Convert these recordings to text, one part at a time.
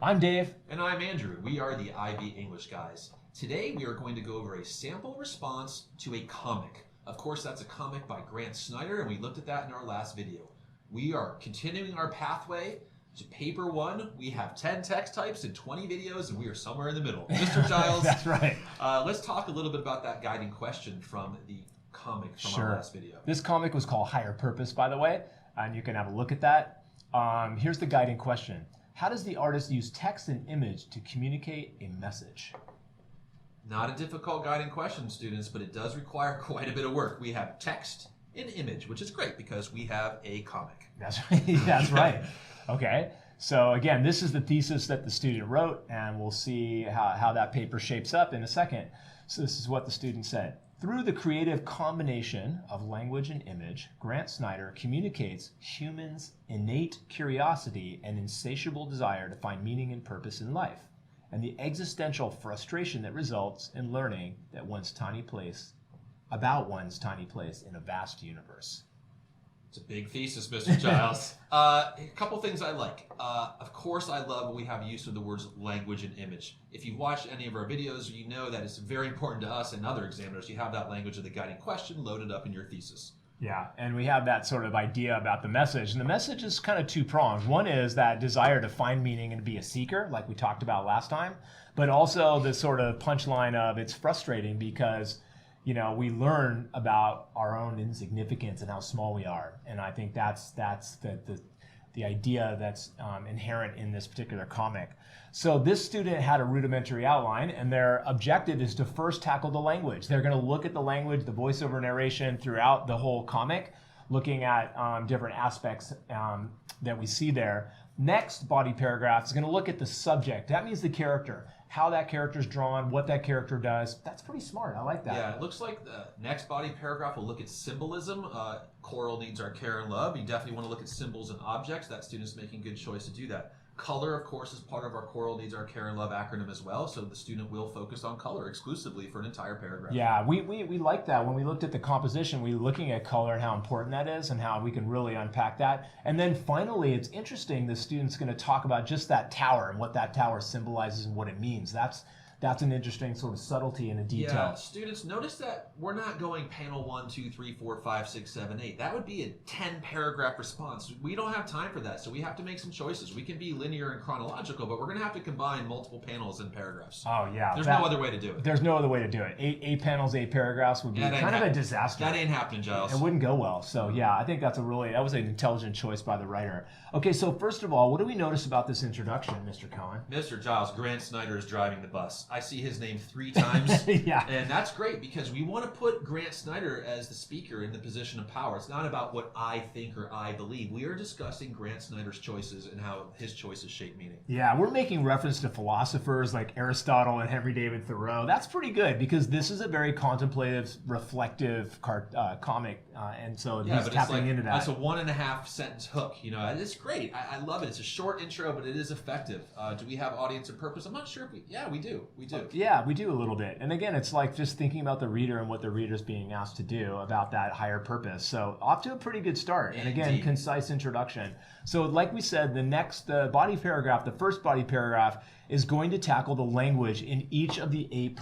I'm Dave. And I'm Andrew. We are the IB English guys. Today we are going to go over a sample response to a comic. Of course, that's a comic by Grant Snider, and we looked at that in our last video. We are continuing our pathway to paper 1. We have 10 text types and 20 videos, and we are somewhere in the middle. Mr. Giles, That's right. Let's talk a little bit about that guiding question from the comic from our last video. This comic was called Higher Purpose, by the way, and you can have a look at that. Here's the guiding question. How does the artist use text and image to communicate a message? Not a difficult guiding question, students, but it does require quite a bit of work. We have text and image, which is great because we have a comic. That's right. That's right. Okay. So again, this is the thesis that the student wrote, and we'll see how that paper shapes up in a second. So this is what the student said. Through the creative combination of language and image, Grant Snider communicates humans' innate curiosity and insatiable desire to find meaning and purpose in life, and the existential frustration that results in learning that about one's tiny place in a vast universe. It's a big thesis, Mr. Giles. A couple things I like. Of course, I love when we have use of the words language and image. If you've watched any of our videos, you know that it's very important to us and other examiners. You have that language of the guiding question loaded up in your thesis. Yeah, and we have that sort of idea about the message. And the message is kind of two-pronged. One is that desire to find meaning and be a seeker, like we talked about last time, but also the sort of punchline of it's frustrating because, you know, we learn about our own insignificance and how small we are. And I think that's the idea that's inherent in this particular comic. So this student had a rudimentary outline, and their objective is to first tackle the language. They're going to look at the language, the voiceover narration throughout the whole comic, looking at different aspects that we see there. Next body paragraph is going to look at the subject. That means the character, how that character is drawn, what that character does. That's pretty smart. I like that. Yeah, it looks like the next body paragraph will look at symbolism. Coral needs our care and love. You definitely want to look at symbols and objects. That student's making a good choice to do that. Color, of course, is part of our Coral Needs Our Care and Love acronym as well, so the student will focus on color exclusively for an entire paragraph. Yeah, we like that. When we looked at the composition, we were looking at color and how important that is and how we can really unpack that. And then finally, it's interesting, the student's going to talk about just that tower and what that tower symbolizes and what it means. That's an interesting sort of subtlety and a detail. Yeah, students, notice that we're not going panel 1, 2, 3, 4, 5, 6, 7, 8. That would be a 10-paragraph response. We don't have time for that, so we have to make some choices. We can be linear and chronological, but we're going to have to combine multiple panels and paragraphs. Oh, yeah. There's no other way to do it. There's no other way to do it. Eight panels, 8 paragraphs would be kind of a disaster. That ain't happening, Giles. It wouldn't go well. So, yeah, I think that was an intelligent choice by the writer. Okay, so first of all, what do we notice about this introduction, Mr. Cohen? Mr. Giles, Grant Snider is driving the bus. I see his name 3 times. Yeah. And that's great because we want to put Grant Snider as the speaker in the position of power. It's not about what I think or I believe. We are discussing Grant Snider's choices and how his choices shape meaning. Yeah, we're making reference to philosophers like Aristotle and Henry David Thoreau. That's pretty good because this is a very contemplative, reflective comic, and so he's tapping into that. That's a 1.5 sentence hook. You know, it's great. I love it. It's a short intro, but it is effective. Do we have audience and purpose? I'm not sure if we. Yeah, we do. We do. Yeah, we do a little bit. And again, it's like just thinking about the reader and what the reader's being asked to do about that higher purpose. So off to a pretty good start. And again, concise introduction. So like we said, the body paragraph, the first body paragraph is going to tackle the language in each of the 8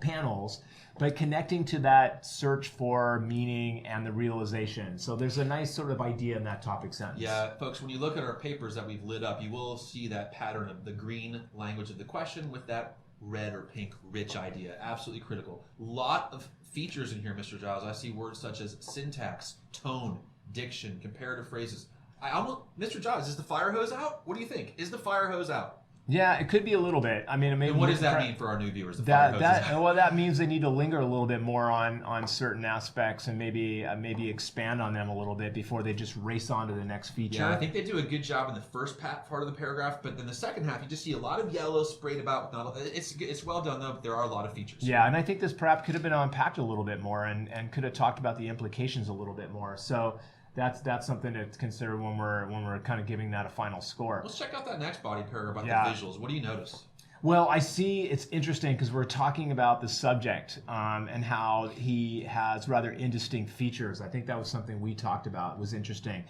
panels, but connecting to that search for meaning and the realization. So there's a nice sort of idea in that topic sentence. Yeah, folks, when you look at our papers that we've lit up, you will see that pattern of the green language of the question with that red or pink rich idea. Absolutely critical. Lot of features in here, Mr. Giles. I see words such as syntax, tone, diction, comparative phrases. Mr. Giles, is the fire hose out? What do you think? Is the fire hose out? Yeah, it could be a little bit. I mean, maybe. And what does that mean for our new viewers? The fire hose is out? Well, that means they need to linger a little bit more on certain aspects and maybe expand on them a little bit before they just race on to the next feature. Yeah, I think they do a good job in the first part of the paragraph, but then the second half, you just see a lot of yellow sprayed about. It's well done though, but there are a lot of features. Yeah, and I think this perhaps could have been unpacked a little bit more and could have talked about the implications a little bit more. So that's something to consider when we're kind of giving that a final score. Let's check out that next body paragraph about the visuals. What do you notice? Well, I see it's interesting because we're talking about the subject and how he has rather indistinct features. I think that was something we talked about. It was interesting.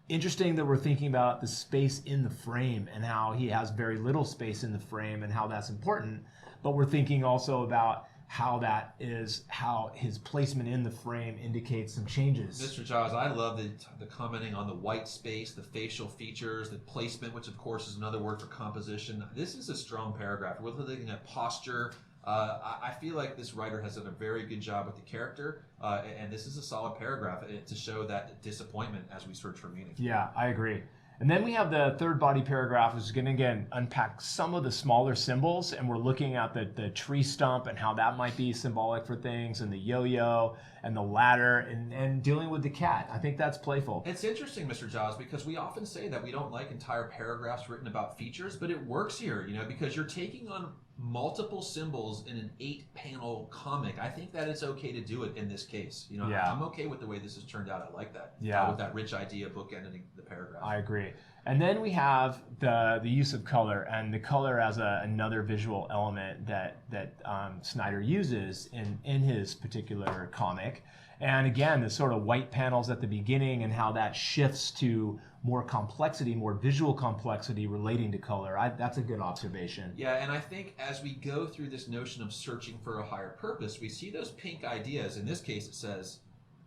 Interesting that we're thinking about the space in the frame and how he has very little space in the frame and how that's important. But we're thinking also about how his placement in the frame indicates some changes. Mr. Giles, I love the commenting on the white space, the facial features, the placement, which of course is another word for composition. This is a strong paragraph. We're looking at posture. I feel like this writer has done a very good job with the character, and this is a solid paragraph to show that disappointment as we search for meaning. Yeah, I agree. And then we have the third body paragraph, which is going to, again, unpack some of the smaller symbols, and we're looking at the tree stump and how that might be symbolic for things, and the yo-yo, and the ladder, and dealing with the cat. I think that's playful. It's interesting, Mr. Giles, because we often say that we don't like entire paragraphs written about features, but it works here, because you're taking on multiple symbols in an 8-panel comic. I think that it's okay to do it in this case. Yeah. I'm okay with the way this has turned out. I like that. Yeah. With that rich idea bookending the paragraph. I agree. And then we have the use of color, and the color as another visual element that Snyder uses in his particular comic. And again, the sort of white panels at the beginning and how that shifts to more complexity, more visual complexity relating to color. That's a good observation. Yeah, and I think as we go through this notion of searching for a higher purpose, we see those pink ideas. In this case, it says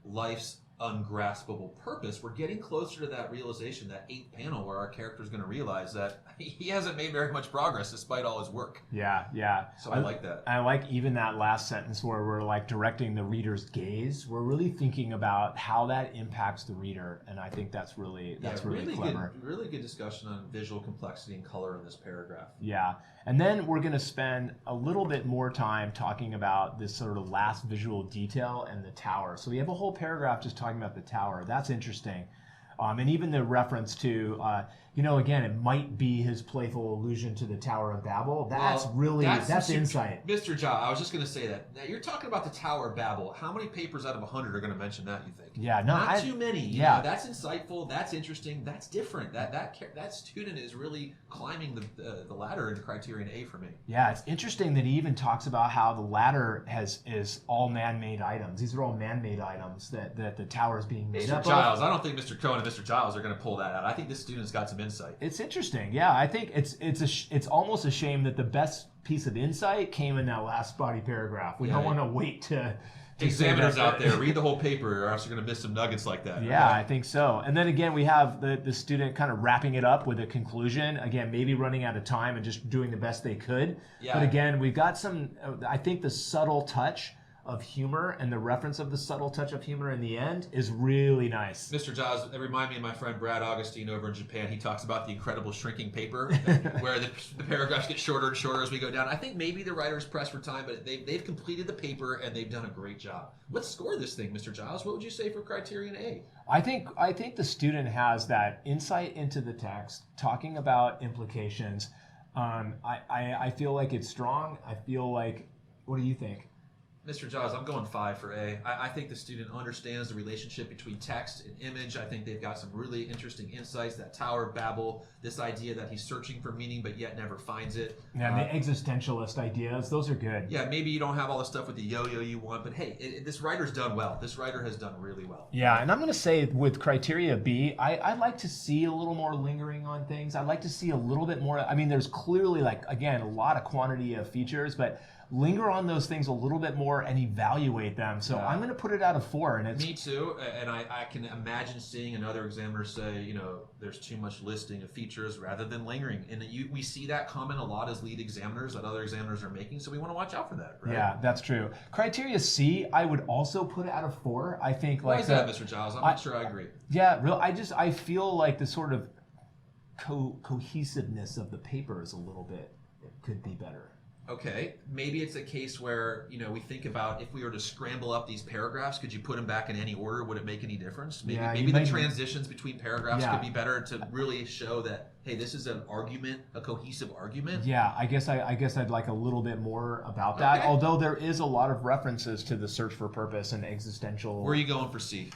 life's ungraspable purpose. We're getting closer to that realization, that 8th panel, where our character is going to realize that he hasn't made very much progress despite all his work. Yeah, yeah. So I like that. I like even that last sentence where we're like directing the reader's gaze. We're really thinking about how that impacts the reader, and I think that's really clever. Really good discussion on visual complexity and color in this paragraph. Yeah. And then we're going to spend a little bit more time talking about this sort of last visual detail and the tower. So we have a whole paragraph just talking about the tower. That's interesting. And even the reference to, again, it might be his playful allusion to the Tower of Babel. That's insight. Mr. Giles, I was just going to say that. Now, you're talking about the Tower of Babel. How many papers out of 100 are going to mention that, you think? Yeah, not too many. Yeah. That's insightful. That's interesting. That's different. That student is really climbing the ladder in criterion A for me. Yeah, it's interesting that he even talks about how the ladder is all man-made items. These are all man-made items that the tower is being made up Mr. Giles, of. I don't think Mr. Cohen and Mr. Giles are going to pull that out. I think this student's got some insight. It's interesting. Yeah, I think it's almost a shame that the best piece of insight came in that last body paragraph. We don't want to wait to examiners out there, read the whole paper, or else you're going to miss some nuggets like that. Yeah, I think so. And then again, we have the student kind of wrapping it up with a conclusion. Again, maybe running out of time and just doing the best they could. Yeah. But again, we've got some, I think the subtle touch of humor and the reference of the subtle touch of humor in the end is really nice. Mr. Giles, it reminded me of my friend Brad Augustine over in Japan. He talks about the incredible shrinking paper where the paragraphs get shorter and shorter as we go down. I think maybe the writer's pressed for time, but they've completed the paper and they've done a great job. Let's score this thing, Mr. Giles. What would you say for criterion A? I think the student has that insight into the text, talking about implications. I feel like it's strong. I feel like, what do you think? Mr. Giles, I'm going 5 for A. I think the student understands the relationship between text and image. I think they've got some really interesting insights. That Tower of Babel, this idea that he's searching for meaning but yet never finds it. Yeah, the existentialist ideas, those are good. Yeah, maybe you don't have all the stuff with the yo-yo you want, but hey, this writer's done well. This writer has done really well. Yeah, and I'm going to say with criteria B, I'd like to see a little more lingering on things. I'd like to see a little bit more. I mean, there's clearly, again, a lot of quantity of features, but linger on those things a little bit more and evaluate them. So I'm going to put it out of 4. And Me too. And I can imagine seeing another examiner say, there's too much listing of features rather than lingering. And we see that comment a lot as lead examiners that other examiners are making. So we want to watch out for that, right? Yeah, that's true. Criteria C, I would also put it out of 4. I think Why is that, Mr. Giles? I'm not sure I agree. Yeah, I feel like the sort of cohesiveness of the paper is a little bit, it could be better. Okay, maybe it's a case where, we think about if we were to scramble up these paragraphs, could you put them back in any order? Would it make any difference? Maybe the transitions between paragraphs could be better to really show that, hey, this is an argument, a cohesive argument. Yeah, I guess I'd like a little bit more about that. Okay. Although there is a lot of references to the search for purpose and existential. Where are you going for C?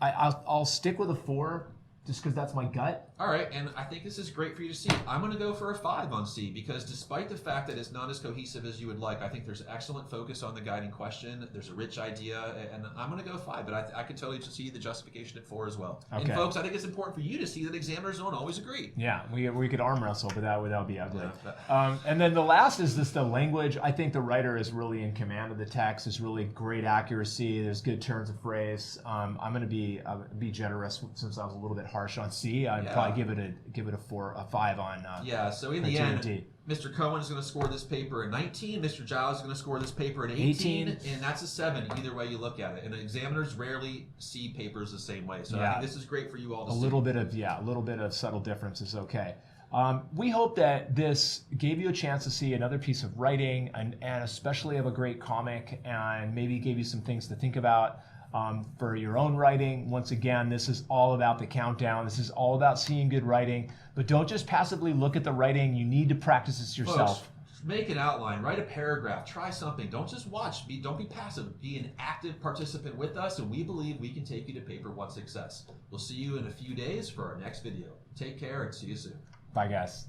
I'll stick with a 4. Just because that's my gut. All right, and I think this is great for you to see. I'm going to go for a 5 on C because despite the fact that it's not as cohesive as you would like, I think there's excellent focus on the guiding question. There's a rich idea, and I'm going to go 5, but I could totally see the justification at 4 as well. Okay. And folks, I think it's important for you to see that examiners don't always agree. Yeah, we could arm wrestle, but that would be ugly. Yeah. And then the last is the language. I think the writer is really in command of the text. There's really great accuracy. There's good turns of phrase. I'm going to be generous since I was a little bit harsh on C. I'd probably give it a 5 on. Yeah. So in the end, Mr. Cohen is going to score this paper a 19. Mr. Giles is going to score this paper an 18, and that's a 7 either way you look at it. And examiners rarely see papers the same way. So I think this is great for you all to see. A little bit of subtle difference is okay. We hope that this gave you a chance to see another piece of writing and especially of a great comic, and maybe gave you some things to think about for your own writing. Once again, this is all about the countdown. This is all about seeing good writing, but don't just passively look at the writing. You need to practice this yourself. Folks, make an outline, write a paragraph, try something. Don't just watch. Don't be passive. Be an active participant with us, and we believe we can take you to paper 1 success. We'll see you in a few days for our next video. Take care and see you soon. Bye, guys.